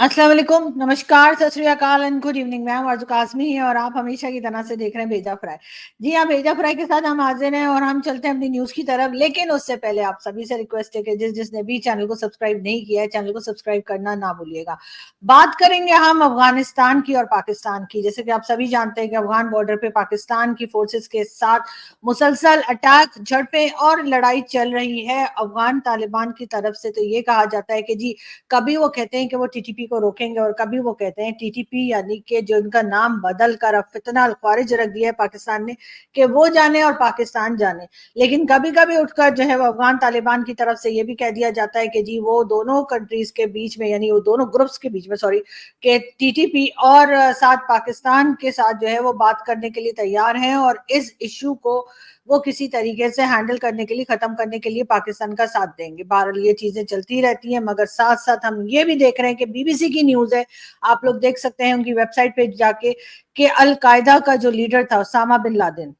अस्सलाम वालेकुम, नमस्कार, सत श्री अकाल एंड गुड इवनिंग। मैं हूं आरज़ू काज़मी हैं और आप हमेशा की तरह से देख रहे हैं भेजा फ्राई। जी हाँ, भेजा फ्राई के साथ हम हाजिर हैं और हम चलते हैं अपनी न्यूज़ की तरफ। लेकिन उससे पहले आप सभी से रिक्वेस्ट है कि जिसने भी चैनल को सब्सक्राइब नहीं किया है, चैनल को सब्सक्राइब करना ना भूलिएगा। बात करेंगे हम अफगानिस्तान की और पाकिस्तान की। जैसे कि आप सभी जानते हैं कि अफगान बॉर्डर पे पाकिस्तान की फोर्सेस के साथ मुसलसल अटैक, झड़पें और लड़ाई चल रही है। अफगान तालिबान की तरफ से तो ये कहा जाता है कि जी, कभी वो कहते हैं कि वो टीटीपी को रोकेंगे और कभी वो कहते हैं टीटीपी यानी कि जो उनका नाम बदल कर अब फितना अल ख्वारिज रख दिया है पाकिस्तान ने, कि वो जाने और पाकिस्तान जाने। लेकिन कभी कभी उठकर जो है वो अफगान तालिबान की तरफ से ये भी कह दिया जाता है कि जी वो दोनों कंट्रीज के बीच में, यानी वो दोनों ग्रुप्स के बीच में, सॉरी, के टीटीपी और साथ पाकिस्तान के साथ जो है वो बात करने के लिए तैयार हैं और इस इशू को वो किसी तरीके से हैंडल करने के लिए, खत्म करने के लिए पाकिस्तान का साथ देंगे। बहरहाल ये चीजें चलती रहती हैं, मगर साथ साथ हम ये भी देख रहे हैं कि बीबीसी की न्यूज है, आप लोग देख सकते हैं उनकी वेबसाइट पे जाके, कि अल कायदा का जो लीडर था उसामा बिन लादेन,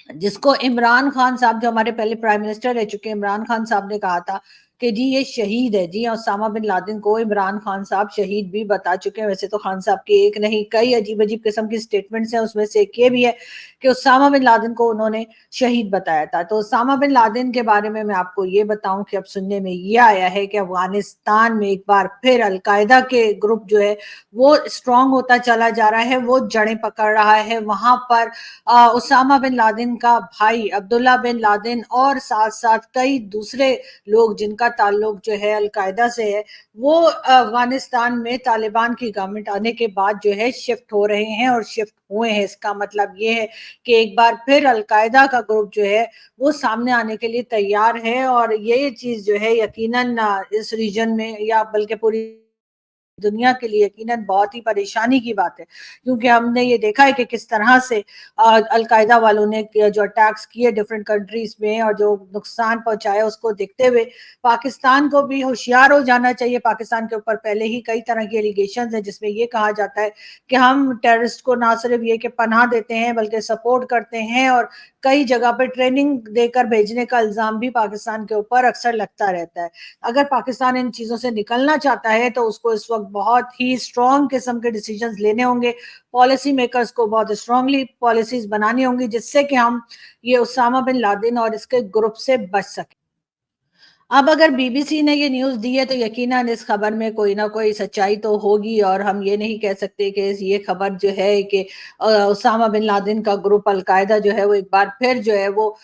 जिसको इमरान खान साहब, जो हमारे पहले प्राइम मिनिस्टर रह चुके इमरान खान साहब ने कहा था कि जी ये शहीद है। जी, उसामा बिन लादेन को इमरान खान साहब शहीद भी बता चुके हैं। वैसे तो खान साहब की एक नहीं कई अजीब अजीब किस्म की स्टेटमेंट्स हैं, उसमें से एक ये भी है कि उसामा बिन लादेन को उन्होंने शहीद बताया था। तो उसामा बिन लादेन के बारे में मैं आपको ये बताऊं कि अब सुनने में ये आया है कि अफगानिस्तान में एक बार फिर अलकायदा के ग्रुप जो है वो स्ट्रांग होता चला जा रहा है, वो जड़ें पकड़ रहा है। वहां पर उसामा बिन लादेन का भाई अब्दुल्ला बिन लादेन और साथ साथ कई दूसरे लोग जिनका ताल्लुक जो है अलकायदा से है, वो अफगानिस्तान में तालिबान की गवर्नमेंट आने के बाद जो है शिफ्ट हो रहे हैं और शिफ्ट हुए हैं। इसका मतलब ये है कि एक बार फिर अलकायदा का ग्रुप जो है वो सामने आने के लिए तैयार है और ये चीज जो है यकीनन इस रीजन में या बल्कि पूरी दुनिया के लिए यकीनन बहुत ही परेशानी की बात है, क्योंकि हमने ये देखा है कि किस तरह से अलकायदा वालों ने जो अटैक्स किए डिफरेंट कंट्रीज में और जो नुकसान पहुंचाया, उसको देखते हुए पाकिस्तान को भी होशियार हो जाना चाहिए। पाकिस्तान के ऊपर पहले ही कई तरह की एलिगेशन है जिसमें ये कहा जाता है कि हम टेररिस्ट को ना सिर्फ ये कि पनाह देते हैं बल्कि सपोर्ट करते हैं, और कई जगह पर ट्रेनिंग देकर भेजने का इल्जाम भी पाकिस्तान के ऊपर अक्सर लगता रहता है। अगर पाकिस्तान इन चीजों से निकलना चाहता है तो उसको इस वक्त बहुत ही स्ट्रॉन्ग किस्म के डिसीजंस लेने होंगे। पॉलिसी मेकर्स को बहुत स्ट्रांगली पॉलिसीज बनानी होंगी जिससे कि हम ये उसामा बिन लादेन और इसके ग्रुप से बच सकें। अब अगर बीबीसी ने ये न्यूज़ दी है तो यकीनन इस खबर में कोई ना कोई सच्चाई तो होगी, और हम ये नहीं कह सकते कि ये खबर जो है कि उसामा बिन लादेन का ग्रुप अलकायदा जो है वो एक बार फिर जो है वो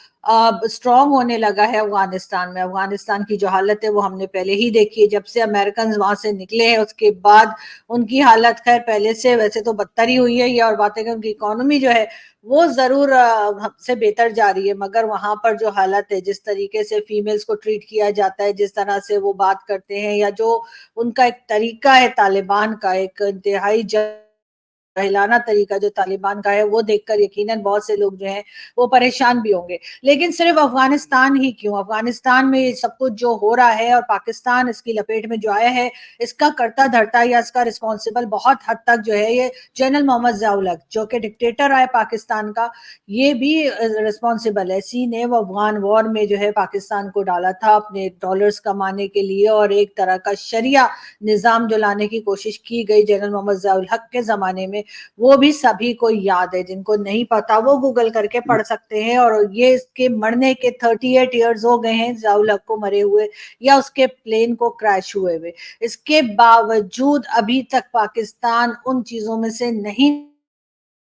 स्ट्रांग होने लगा है अफगानिस्तान में। अफगानिस्तान की जो हालत है वो हमने पहले ही देखी है, जब से अमेरिकन वहां से निकले हैं उसके बाद उनकी हालत खैर पहले से वैसे तो बदतर ही हुई है। ये और बातें कि उनकी इकोनॉमी जो है वो जरूर हमसे बेहतर जा रही है, मगर वहां पर जो हालत है, जिस तरीके से फीमेल्स को ट्रीट किया जाता है, जिस तरह से वो बात करते हैं, या जो उनका एक तरीका है तालिबान का, एक इंतहाई जाहिलाना तरीका जो तालिबान का है, वो देखकर यकीनन बहुत से लोग जो हैं वो परेशान भी होंगे। लेकिन सिर्फ अफगानिस्तान ही क्यों, अफगानिस्तान में ये सब कुछ जो हो रहा है और पाकिस्तान इसकी लपेट में जो आया है, इसका करता धरता या इसका रिस्पॉन्सिबल बहुत हद तक जो है ये जनरल मोहम्मद ज़ियाउल जो कि डिक्टेटर है पाकिस्तान का, ये भी रिस्पॉन्सिबल है। इसी ने वो अफगान वॉर में जो है पाकिस्तान को डाला था अपने डॉलर्स कमाने के लिए, और एक तरह का शरिया निज़ाम जो लाने की कोशिश की गई जनरल मोहम्मद ज़ियाउल हक के ज़माने में, वो भी सभी को याद है। जिनको नहीं पता वो गूगल करके पढ़ सकते हैं। और ये इसके मरने के 38 ईयर्स हो गए हैं ज़ियाउल हक को मरे हुए, या उसके प्लेन को क्रैश हुए हुए। इसके बावजूद अभी तक पाकिस्तान उन चीज़ों में से नहीं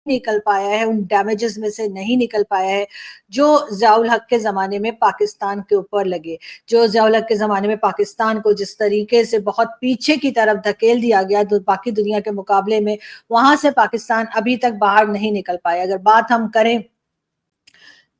निकल पाया है, उन डैमेजेस में से नहीं निकल पाया है जो ज़ियाउल हक के ज़माने में पाकिस्तान के ऊपर लगे। जो ज़ियाउल हक के ज़माने में पाकिस्तान को जिस तरीके से बहुत पीछे की तरफ धकेल दिया गया बाकी दुनिया के मुकाबले में, वहां से पाकिस्तान अभी तक बाहर नहीं निकल पाया। अगर बात हम करें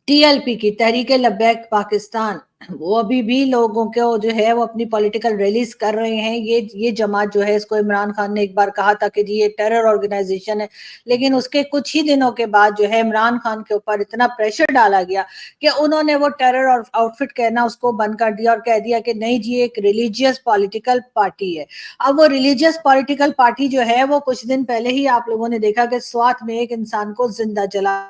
टीएलपी की, तहरीक लब्बैक पाकिस्तान, वो अभी भी लोगों को जो है वो अपनी पॉलिटिकल रैलीज कर रहे हैं। ये जमात जो है, इसको इमरान खान ने एक बार कहा था कि जी ये टेरर ऑर्गेनाइजेशन है, लेकिन उसके कुछ ही दिनों के बाद जो है इमरान खान के ऊपर इतना प्रेशर डाला गया कि उन्होंने वो टेरर और आउटफिट कहना उसको बंद कर दिया और कह दिया कि नहीं जी, एक रिलीजियस पॉलिटिकल पार्टी है। अब वो रिलीजियस पॉलिटिकल पार्टी जो है वो कुछ दिन पहले ही आप लोगों ने देखा कि स्वात में एक इंसान को जिंदा जला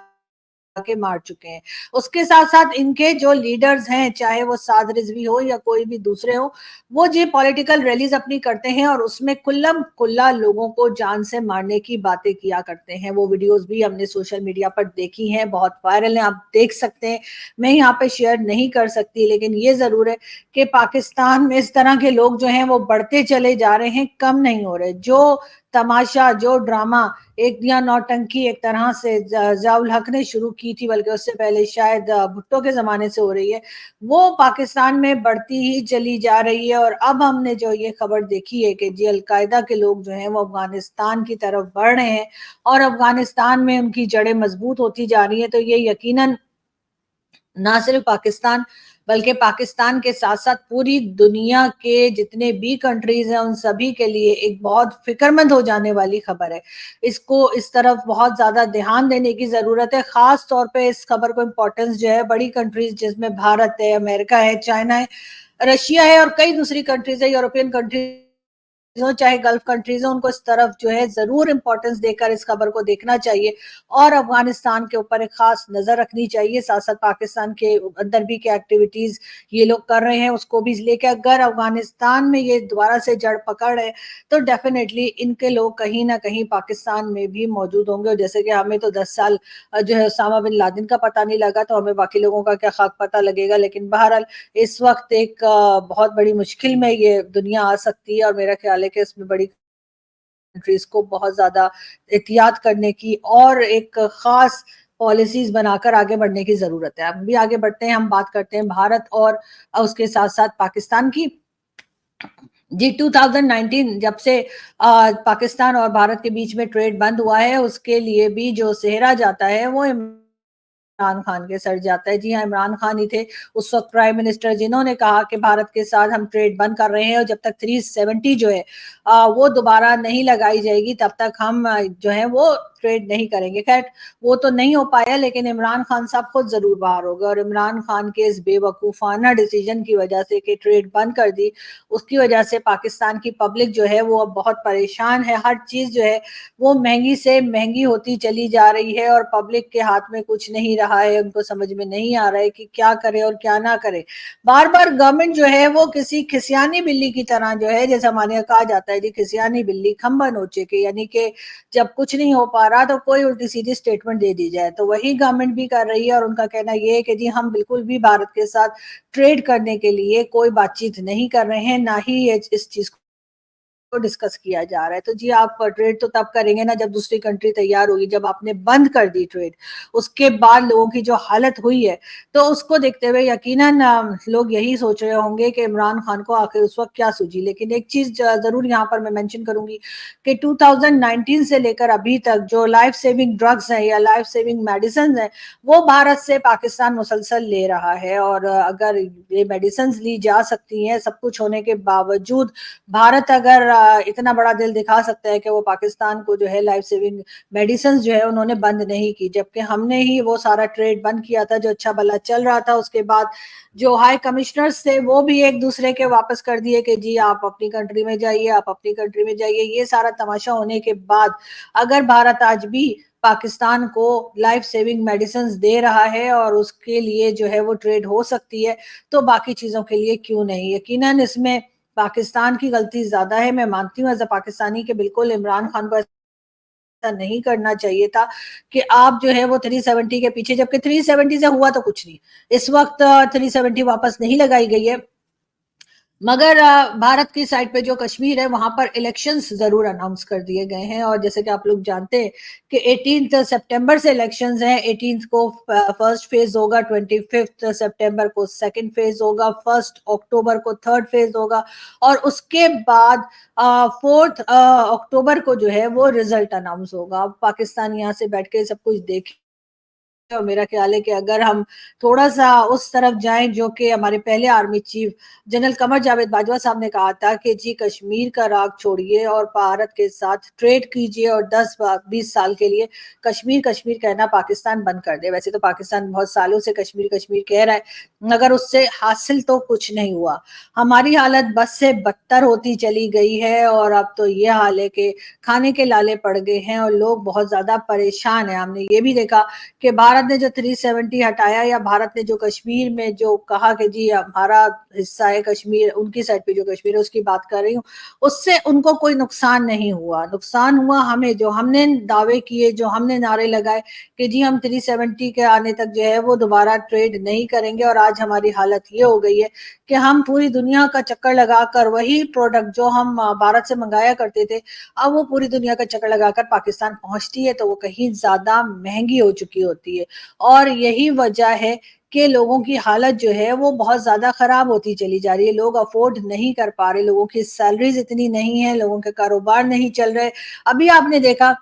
के मार चुके हैं। उसके साथ साथ इनके जो लीडर्स हैं, चाहे वो साद रिजवी हो या कोई भी दूसरे हो, वो जी पॉलिटिकल रैलीज अपनी करते हैं और उसमें कुल्लम कुल्ला लोगों को जान से मारने की बातें किया करते हैं। वो वीडियोस भी हमने सोशल मीडिया पर देखी हैं, बहुत वायरल हैं, आप देख सकते हैं। मैं यहाँ पे शेयर नहीं कर सकती, लेकिन ये जरूर है कि पाकिस्तान में इस तरह के लोग जो हैं वो बढ़ते चले जा रहे हैं, कम नहीं हो रहे। जो तमाशा, जो ड्रामा, एक या नौटंकी एक तरह से ज़ियाउल हक ने शुरू की थी, बल्कि उससे पहले शायद भुट्टो के ज़माने से हो रही है, वो पाकिस्तान में बढ़ती ही चली जा रही है। और अब हमने जो ये खबर देखी है कि जी अलकायदा के लोग जो हैं वो अफगानिस्तान की तरफ बढ़ रहे हैं और अफगानिस्तान में उनकी जड़ें मजबूत होती जा रही हैं, तो ये यकीनन ना सिर्फ पाकिस्तान बल्कि पाकिस्तान के साथ साथ पूरी दुनिया के जितने भी कंट्रीज हैं उन सभी के लिए एक बहुत फिक्रमंद हो जाने वाली खबर है। इसको इस तरफ बहुत ज्यादा ध्यान देने की जरूरत है। खास तौर पे इस खबर को इम्पोर्टेंस जो है बड़ी कंट्रीज जिसमें भारत है, अमेरिका है, चाइना है, रशिया है और कई दूसरी कंट्रीज है, यूरोपियन कंट्रीज हो चाहे गल्फ कंट्रीज हो, उनको इस तरफ जो है जरूर इंपॉर्टेंस देकर इस खबर को देखना चाहिए और अफगानिस्तान के ऊपर एक खास नजर रखनी चाहिए। साथ साथ पाकिस्तान के अंदर भी क्या एक्टिविटीज ये लोग कर रहे हैं उसको भी लेकर अगर अफगानिस्तान में ये दोबारा से जड़ पकड़ है तो डेफिनेटली इनके लोग कहीं ना कहीं पाकिस्तान में भी मौजूद होंगे। और जैसे कि हमें तो 10 साल जो है उसामा बिन लादेन का पता नहीं लगा, तो हमें बाकी लोगों का क्या खाक पता लगेगा। लेकिन बहरहाल इस वक्त एक बहुत बड़ी मुश्किल में ये दुनिया आ सकती है और मेरा ख्याल है कि इसमें बड़ी कंट्रीज को बहुत ज्यादा एहतियात करने की और एक खास पॉलिसीज बनाकर आगे बढ़ने की जरूरत है। हम भी आगे बढ़ते हैं, हम बात करते हैं भारत और उसके साथ साथ पाकिस्तान की। जी 2019 जब से पाकिस्तान और भारत के बीच में ट्रेड बंद हुआ है, उसके लिए भी जो सेहरा जाता है वो इमरान खान के सर जाता है। जी हाँ, इमरान खान ही थे उस वक्त प्राइम मिनिस्टर जिन्होंने कहा कि भारत के साथ हम ट्रेड बंद कर रहे हैं और जब तक 370 जो है वो दोबारा नहीं लगाई जाएगी तब तक हम जो है वो ट्रेड नहीं करेंगे। खैर वो तो नहीं हो पाया, लेकिन इमरान खान साहब खुद जरूर बाहर हो गए और इमरान खान के इस बेवकूफाना डिसीजन की वजह से कि ट्रेड बंद कर दी, उसकी वजह से पाकिस्तान की पब्लिक जो है वो अब बहुत परेशान है। हर चीज जो है वो महंगी से महंगी होती चली जा रही है और पब्लिक के हाथ में कुछ नहीं रहा है, उनको समझ में नहीं आ रहा है कि क्या करे और क्या ना करे। बार बार गवर्नमेंट जो है वो किसी खिसियानी बिल्ली की तरह जो है, जैसे हमारे यहाँ कहा जाता है जी खिसियानी बिल्ली खंबा नोचे के, यानी कि जब कुछ नहीं हो पा रहा तो कोई उल्टी सीधी स्टेटमेंट दे दी जाए, तो वही गवर्नमेंट भी कर रही है। और उनका कहना ये है कि जी हम बिल्कुल भी भारत के साथ ट्रेड करने के लिए कोई बातचीत नहीं कर रहे हैं, ना ही इस चीज को डिस्कस किया जा रहा है। तो जी आप ट्रेड तो तब करेंगे ना जब दूसरी कंट्री तैयार होगी। जब आपने बंद कर दी ट्रेड, उसके बाद लोगों की जो हालत हुई है, तो उसको देखते हुए यकीनन लोग यही सोच रहे होंगे कि इमरान खान को आखिर उस वक्त क्या सूझी। लेकिन एक चीज जरूर यहाँ पर मैं मेंशन करूंगी कि 2019 से लेकर अभी तक जो लाइफ सेविंग ड्रग्स हैं या लाइफ सेविंग मेडिसिन हैं वो भारत से पाकिस्तान मुसलसल ले रहा है। और अगर ये मेडिसिन ली जा सकती हैं सब कुछ होने के बावजूद, भारत अगर इतना बड़ा दिल दिखा सकता है कि वो पाकिस्तान को जो है लाइफ सेविंग मेडिसिन जो है उन्होंने बंद नहीं की, जबकि हमने ही वो सारा ट्रेड बंद किया था जो अच्छा भला चल रहा था। उसके बाद जो हाई कमिश्नर्स थे वो भी एक दूसरे के वापस कर दिए कि जी आप अपनी कंट्री में जाइए, आप अपनी कंट्री में जाइए। ये सारा तमाशा होने के बाद अगर भारत आज भी पाकिस्तान को लाइफ सेविंग मेडिसिन दे रहा है और उसके लिए जो है वो ट्रेड हो सकती है, तो बाकी चीजों के लिए क्यों नहीं। यकीनन इसमें पाकिस्तान की गलती ज्यादा है, मैं मानती हूँ एज अ पाकिस्तानी के बिल्कुल इमरान खान को ऐसा नहीं करना चाहिए था कि आप जो है वो 370 के पीछे, जबकि 370 से हुआ तो कुछ नहीं। इस वक्त 370 वापस नहीं लगाई गई है, मगर भारत की साइड पे जो कश्मीर है वहां पर इलेक्शंस जरूर अनाउंस कर दिए गए हैं। और जैसे कि आप लोग जानते हैं कि 18 सितंबर से इलेक्शंस हैं। 18 को फर्स्ट फेज होगा, 25 सितंबर को सेकंड फेज होगा, 1 अक्टूबर को थर्ड फेज होगा और उसके बाद 4 अक्टूबर को जो है वो रिजल्ट अनाउंस होगा। अब पाकिस्तान यहाँ से बैठ के सब कुछ देख, और मेरा ख्याल है कि अगर हम थोड़ा सा उस तरफ जाएं जो कि हमारे पहले army chief general Qamar Javed Bajwa साहब ने कहा था कि जी कश्मीर का राग छोड़िए और भारत के साथ ट्रेड कीजिए और 10-20 साल के लिए कश्मीर कश्मीर कहना पाकिस्तान बंद कर दे। वैसे तो पाकिस्तान बहुत सालों से कश्मीर कश्मीर कह रहा है, मगर उससे हासिल तो कुछ नहीं हुआ। हमारी हालत बस से बदतर होती चली गई है और अब तो ये हाल है कि खाने के लाले पड़ गए हैं और लोग बहुत ज्यादा परेशान हैं। हमने ये भी देखा कि भारत भारत ने जो 370 हटाया या भारत ने जो कश्मीर में जो कहा कि जी हमारा हिस्सा है कश्मीर, उनकी साइड पे जो कश्मीर है उसकी बात कर रही हूँ, उससे उनको कोई नुकसान नहीं हुआ। नुकसान हुआ हमें, जो हमने दावे किए, जो हमने नारे लगाए कि जी हम 370 के आने तक जो है वो दोबारा ट्रेड नहीं करेंगे, और आज हमारी हालत ये हो गई है कि हम पूरी दुनिया का चक्कर लगाकर वही प्रोडक्ट जो हम भारत से मंगाया करते थे, अब वो पूरी दुनिया का चक्कर लगाकर पाकिस्तान पहुंचती है तो वो कहीं ज्यादा महंगी हो चुकी होती है। और यही वजह है कि लोगों की हालत जो है वो बहुत ज्यादा खराब होती चली जा रही है। लोग अफोर्ड नहीं कर पा रहे, लोगों की सैलरीज इतनी नहीं है, लोगों के कारोबार नहीं चल रहे। अभी आपने देखा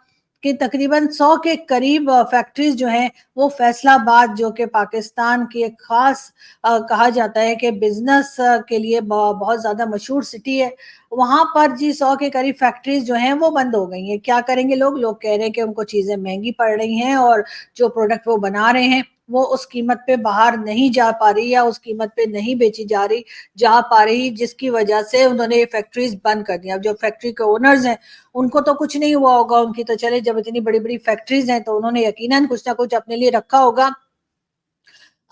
कि तकरीबन 100 के करीब फैक्ट्रीज जो हैं वो फैसलाबाद, जो कि पाकिस्तान की एक खास कहा जाता है कि बिजनेस के लिए बहुत ज्यादा मशहूर सिटी है, वहां पर जी 100 के करीब फैक्ट्रीज जो हैं वो बंद हो गई हैं। क्या करेंगे लोग? लोग कह रहे हैं कि उनको चीजें महंगी पड़ रही हैं और जो प्रोडक्ट वो बना रहे हैं वो उस कीमत पे बाहर नहीं जा पा रही या उस कीमत पे नहीं बेची जा पा रही, जिसकी वजह से उन्होंने ये फैक्ट्रीज बंद कर दी। अब जो फैक्ट्री के ओनर्स हैं उनको तो कुछ नहीं हुआ होगा, उनकी तो चले, जब इतनी बड़ी बड़ी फैक्ट्रीज हैं तो उन्होंने यकीनन कुछ ना कुछ अपने लिए रखा होगा,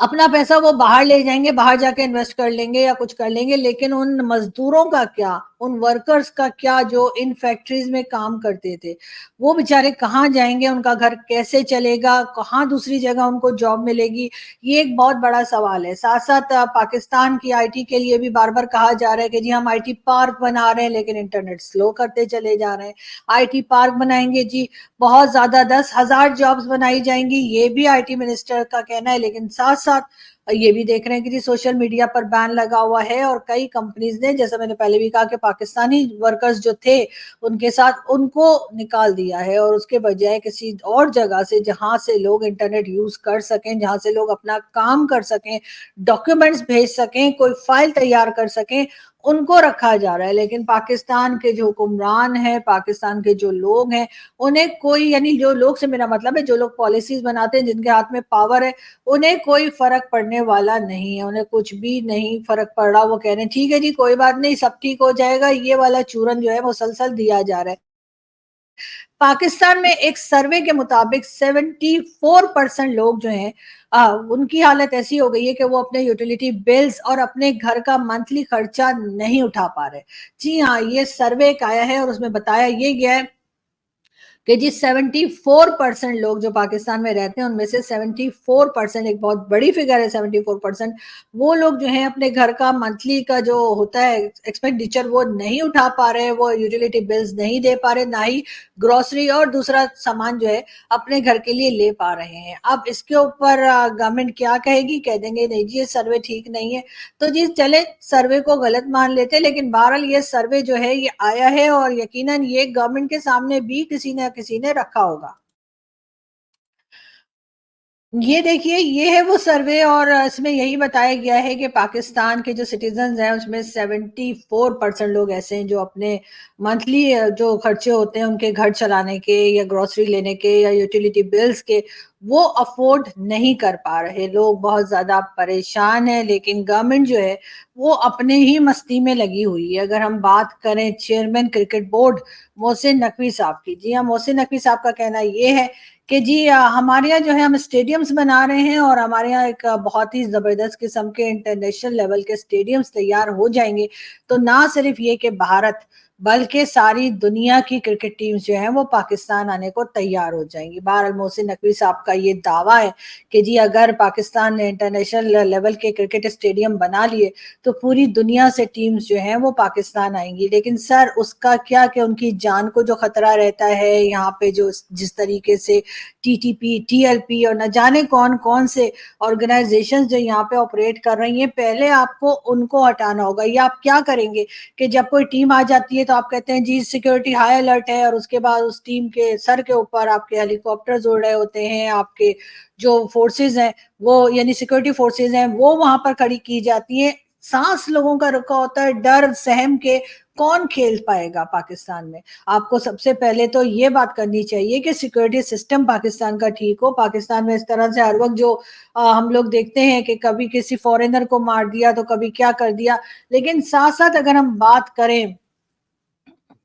अपना पैसा वो बाहर ले जाएंगे, बाहर जाके इन्वेस्ट कर लेंगे या कुछ कर लेंगे। लेकिन उन मजदूरों का क्या, उन वर्कर्स का क्या जो इन फैक्ट्रीज में काम करते थे, वो बेचारे कहाँ जाएंगे? उनका घर कैसे चलेगा? कहाँ दूसरी जगह उनको जॉब मिलेगी? ये एक बहुत बड़ा सवाल है। साथ साथ पाकिस्तान की आईटी के लिए भी बार बार कहा जा रहा है कि जी हम आईटी पार्क बना रहे हैं, लेकिन इंटरनेट स्लो करते चले जा रहे हैं। आईटी पार्क बनाएंगे जी, बहुत ज्यादा 10,000 जॉब्स बनाई जाएंगी, ये भी आईटी मिनिस्टर का कहना है। लेकिन साथ साथ ये भी देख रहे हैं कि जी सोशल मीडिया पर बैन लगा हुआ है और कई कंपनीज ने, जैसा मैंने पहले भी कहा, कि पाकिस्तानी वर्कर्स जो थे उनके साथ उनको निकाल दिया है, और उसके बजाय किसी और जगह से जहां से लोग इंटरनेट यूज कर सकें, जहां से लोग अपना काम कर सकें, डॉक्यूमेंट्स भेज सकें, कोई फाइल तैयार कर सकें, उनको रखा जा रहा है। लेकिन पाकिस्तान के जो हुक्मरान हैं, पाकिस्तान के जो लोग हैं, उन्हें कोई, यानी जो लोग से मेरा मतलब है जो लोग पॉलिसीज बनाते हैं, जिनके हाथ में पावर है, उन्हें कोई फर्क पड़ने वाला नहीं है। उन्हें कुछ भी नहीं फर्क पड़ रहा। वो कह रहे हैं ठीक है जी कोई बात नहीं, सब ठीक हो जाएगा। ये वाला चूरन जो है मुसलसल दिया जा रहा है। पाकिस्तान में एक सर्वे के मुताबिक 74% लोग जो हैं उनकी हालत ऐसी हो गई है कि वो अपने यूटिलिटी बिल्स और अपने घर का मंथली खर्चा नहीं उठा पा रहे। जी हाँ, ये सर्वे एक आया है और उसमें बताया ये गया है कि जी 74% लोग जो पाकिस्तान में रहते हैं, उनमें से 74%, एक बहुत बड़ी फिगर है 74%, वो लोग जो हैं अपने घर का मंथली का जो होता है एक्सपेंडिचर वो नहीं उठा पा रहे हैं, वो यूटिलिटी बिल्स नहीं दे पा रहे, ना ही ग्रोसरी और दूसरा सामान जो है अपने घर के लिए ले पा रहे हैं। अब इसके ऊपर गवर्नमेंट क्या कहेगी? कह देंगे नहीं जी ये सर्वे ठीक नहीं है, तो जी चले सर्वे को गलत मान लेते। लेकिन बहरहाल ये सर्वे जो है ये आया है और यकीनन ये गवर्नमेंट के सामने भी किसी ने रखा होगा। ये देखिए, ये है वो सर्वे और इसमें यही बताया गया है कि पाकिस्तान के जो सिटीजन हैं उसमें 74% लोग ऐसे हैं जो अपने मंथली जो खर्चे होते हैं उनके घर चलाने के या ग्रोसरी लेने के या यूटिलिटी बिल्स के, वो अफोर्ड नहीं कर पा रहे। लोग बहुत ज्यादा परेशान हैं। लेकिन गवर्नमेंट जो है वो अपने ही मस्ती में लगी हुई है। अगर हम बात करें chairman cricket board Mohsin Naqvi साहब की, जी हाँ, मोहसिन नकवी साहब का कहना ये है कि जी हमारे यहाँ जो है हम स्टेडियम्स बना रहे हैं और हमारे यहाँ एक बहुत ही जबरदस्त किस्म के इंटरनेशनल लेवल के स्टेडियम्स तैयार हो जाएंगे, तो ना सिर्फ ये कि भारत बल्कि सारी दुनिया की क्रिकेट टीम्स जो हैं वो पाकिस्तान आने को तैयार हो जाएंगी। बहरहाल मोहसिन नकवी साहब का ये दावा है कि जी अगर पाकिस्तान ने इंटरनेशनल लेवल के क्रिकेट स्टेडियम बना लिए तो पूरी दुनिया से टीम्स जो हैं वो पाकिस्तान आएंगी। लेकिन सर उसका क्या, कि उनकी जान को जो खतरा रहता है यहाँ पे, जो जिस तरीके से टीटीपी, टीएलपी और न जाने कौन कौन से ऑर्गेनाइजेशंस जो यहाँ पे ऑपरेट कर रही हैं, पहले आपको उनको हटाना होगा। या आप क्या करेंगे कि जब कोई टीम आ जाती है तो आप कहते हैं जी सिक्योरिटी हाई अलर्ट है, और उसके बाद उस टीम के सर के ऊपर आपके हेलीकॉप्टर्स उड़ रहे होते हैं, आपके जो फोर्सेज हैं वो, यानी सिक्योरिटी फोर्सेज हैं वो वहां पर खड़ी की जाती हैं, सांस लोगों का रुका होता है डर सहम के। कौन खेल पाएगा पाकिस्तान में? आपको सबसे पहले तो ये बात करनी चाहिए कि सिक्योरिटी सिस्टम पाकिस्तान का ठीक हो। पाकिस्तान में इस तरह से हर वक्त जो हम लोग देखते हैं कि कभी किसी फॉरेनर को मार दिया तो कभी क्या कर दिया। लेकिन साथ साथ अगर हम बात करें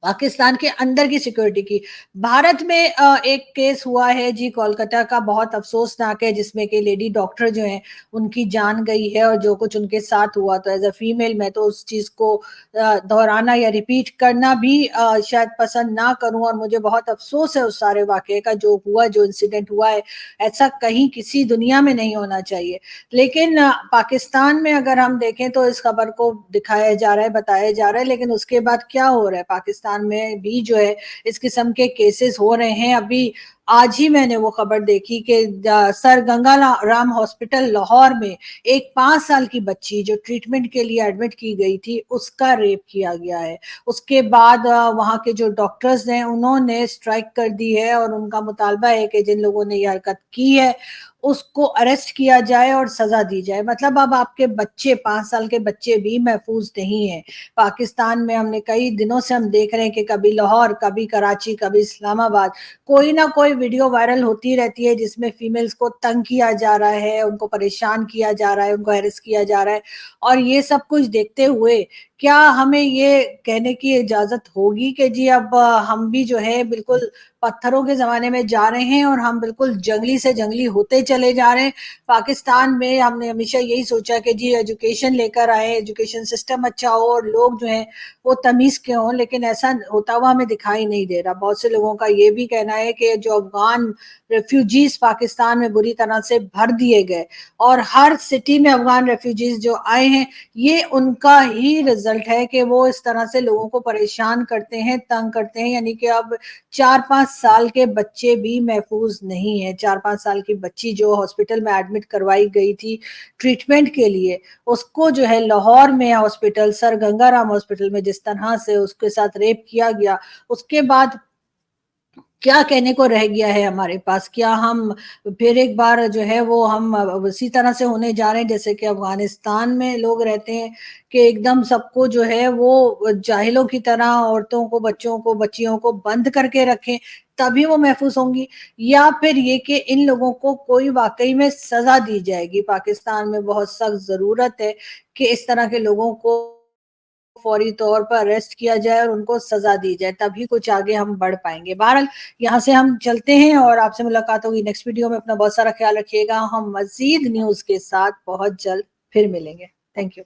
पाकिस्तान के अंदर की सिक्योरिटी की। भारत में एक केस हुआ है जी कोलकाता का, बहुत अफसोसनाक है, जिसमें कि लेडी डॉक्टर जो है उनकी जान गई है और जो कुछ उनके साथ हुआ, तो एज अ फीमेल मैं तो उस चीज को दोहराना या रिपीट करना भी शायद पसंद ना करूं, और मुझे बहुत अफसोस है उस सारे वाकये का जो हुआ, जो इंसिडेंट हुआ है। ऐसा कहीं किसी दुनिया में नहीं होना चाहिए। लेकिन पाकिस्तान में अगर हम देखें तो इस खबर को दिखाया जा रहा है, बताया जा रहा है, लेकिन उसके बाद क्या हो रहा है पाकिस्तान में भी जो है इस किस्म के केसेस हो रहे हैं। अभी आज ही मैंने वो खबर देखी कि सर गंगा राम हॉस्पिटल लाहौर में एक 5 साल की बच्ची जो ट्रीटमेंट के लिए एडमिट की गई थी उसका रेप किया गया है। उसके बाद वहां के जो डॉक्टर्स हैं उन्होंने स्ट्राइक कर दी है और उनका मुतालबा है कि जिन लोगों ने ये हरकत की है उसको अरेस्ट किया जाए और सजा दी जाए। मतलब अब आपके बच्चे, 5 साल के बच्चे भी महफूज नहीं है पाकिस्तान में। हमने कई दिनों से हम देख रहे हैं कि कभी लाहौर, कभी कराची, कभी इस्लामाबाद, कोई ना कोई वीडियो वायरल होती रहती है जिसमें फीमेल्स को तंग किया जा रहा है, उनको परेशान किया जा रहा है, उनको हेरस किया जा रहा है। और ये सब कुछ देखते हुए क्या हमें ये कहने की इजाजत होगी कि जी अब हम भी जो है बिल्कुल पत्थरों के जमाने में जा रहे हैं और हम बिल्कुल जंगली से जंगली होते चले जा रहे हैं। पाकिस्तान में हमने हमेशा यही सोचा कि जी एजुकेशन लेकर आए, एजुकेशन सिस्टम अच्छा हो और लोग जो हैं वो तमीज के हों, लेकिन ऐसा होता हुआ हमें दिखाई नहीं दे रहा। बहुत से लोगों का ये भी कहना है कि जो अफगान रेफ्यूजीज पाकिस्तान में बुरी तरह से भर दिए गए और हर सिटी में अफगान रेफ्यूजीज जो आए हैं, ये उनका ही रिजल्ट है कि वो इस तरह से लोगों को परेशान करते हैं, तंग करते हैं। यानी कि अब 4-5 साल के बच्चे भी महफूज नहीं है। 4-5 साल की बच्ची जो हॉस्पिटल में एडमिट करवाई गई थी ट्रीटमेंट के लिए, उसको जो है लाहौर में हॉस्पिटल, सर गंगाराम हॉस्पिटल में जिस तरह से उसके साथ रेप किया गया, उसके बाद क्या कहने को रह गया है हमारे पास? क्या हम फिर एक बार जो है वो हम उसी तरह से होने जा रहे हैं जैसे कि अफगानिस्तान में लोग रहते हैं कि एकदम सबको जो है वो जाहिलों की तरह औरतों को, बच्चों को, बच्चियों को बंद करके रखें तभी वो महफूज होंगी? या फिर ये कि इन लोगों को कोई वाकई में सजा दी जाएगी? पाकिस्तान में बहुत सख्त जरूरत है कि इस तरह के लोगों को फौरी तौर पर अरेस्ट किया जाए और उनको सजा दी जाए, तभी कुछ आगे हम बढ़ पाएंगे। बहरहाल यहाँ से हम चलते हैं और आपसे मुलाकात होगी नेक्स्ट वीडियो में। अपना बहुत सारा ख्याल रखिएगा। हम मजीद न्यूज के साथ बहुत जल्द फिर मिलेंगे। Thank you.